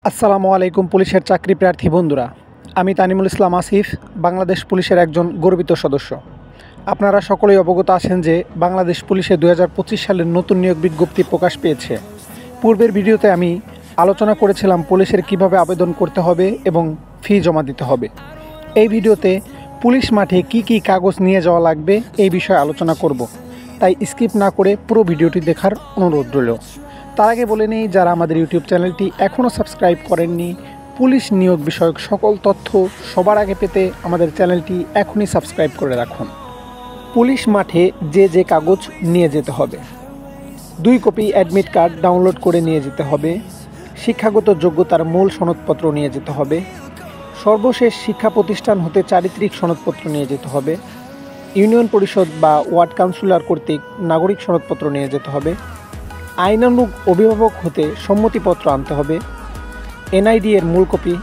আসসালামু আলাইকুম পুলিশের চাকরি প্রার্থী বন্ধুরা, আমি তানিমুল ইসলাম আসিফ, বাংলাদেশ পুলিশের একজন গর্বিত সদস্য। আপনারা সকলেই অবগত আছেন যে বাংলাদেশ পুলিশে 2025 সালের নতুন নিয়োগ বিজ্ঞপ্তি প্রকাশ পেয়েছে। পূর্বের ভিডিওতে আমি আলোচনা করেছিলাম পুলিশের কিভাবে আবেদন করতে হবে এবং ফি জমা দিতে হবে। এই ভিডিওতে পুলিশ মাঠে কি কি কাগজ নিয়ে যাওয়া লাগবে এই বিষয়ে আলোচনা করব, তাই স্কিপ না করে পুরো ভিডিওটি দেখার অনুরোধ রইল। তার আগে বলে নিই, যারা আমাদের ইউটিউব চ্যানেলটি এখনও সাবস্ক্রাইব করেননি, পুলিশ নিয়োগ বিষয়ক সকল তথ্য সবার আগে পেতে আমাদের চ্যানেলটি এখনই সাবস্ক্রাইব করে রাখুন। পুলিশ মাঠে যে কাগজ নিয়ে যেতে হবে: 2 কপি অ্যাডমিট কার্ড ডাউনলোড করে নিয়ে যেতে হবে, শিক্ষাগত যোগ্যতার মূল সনদপত্র নিয়ে যেতে হবে, সর্বশেষ শিক্ষা প্রতিষ্ঠান হতে চারিত্রিক সনদপত্র নিয়ে যেতে হবে, ইউনিয়ন পরিষদ বা ওয়ার্ড কাউন্সিলর কর্তৃক নাগরিক সনদপত্র নিয়ে যেতে হবে, আইনানুগ অভিভাবক হতে সম্মতিপত্র আনতে হবে, এনআইডি এর মূল কপি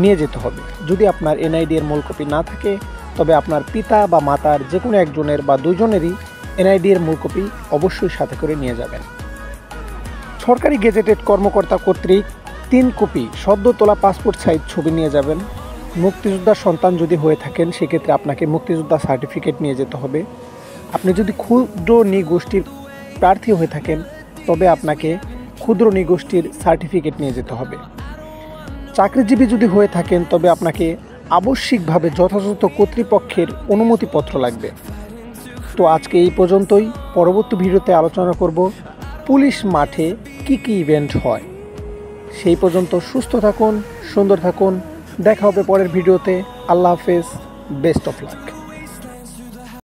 নিয়ে যেতে হবে। যদি আপনার এনআইডি এর মূল কপি না থাকে তবে আপনার পিতা বা মাতার যে কোনো একজনের বা দুজনেরই এনআইডি এর মূল কপি অবশ্যই সাথে করে নিয়ে যাবেন। সরকারি গেজেটেড কর্মকর্তা কর্তৃক 3 কপি সদ্য তোলা পাসপোর্ট সাইজ ছবি নিয়ে যাবেন। মুক্তিযোদ্ধার সন্তান যদি হয়ে থাকেন সেক্ষেত্রে আপনাকে মুক্তিযোদ্ধা সার্টিফিকেট নিয়ে যেতে হবে। আপনি যদি ক্ষুদ্র নৃগোষ্ঠীর প্রার্থী হয়ে থাকেন তবে আপনাকে ক্ষুদ্র নৃগোষ্ঠীর সার্টিফিকেট নিয়ে যেতে হবে। চাকরিজীবী যদি হয়ে থাকেন তবে আপনাকে আবশ্যিকভাবে যথাযথ কর্তৃপক্ষের অনুমতিপত্র লাগবে। তো আজকে এই পর্যন্তই। পরবর্তী ভিডিওতে আলোচনা করব পুলিশ মাঠে কি কি ইভেন্ট হয়। সেই পর্যন্ত সুস্থ থাকুন, সুন্দর থাকুন। দেখা হবে পরের ভিডিওতে। আল্লাহ হাফেজ, বেস্ট অফ লাক।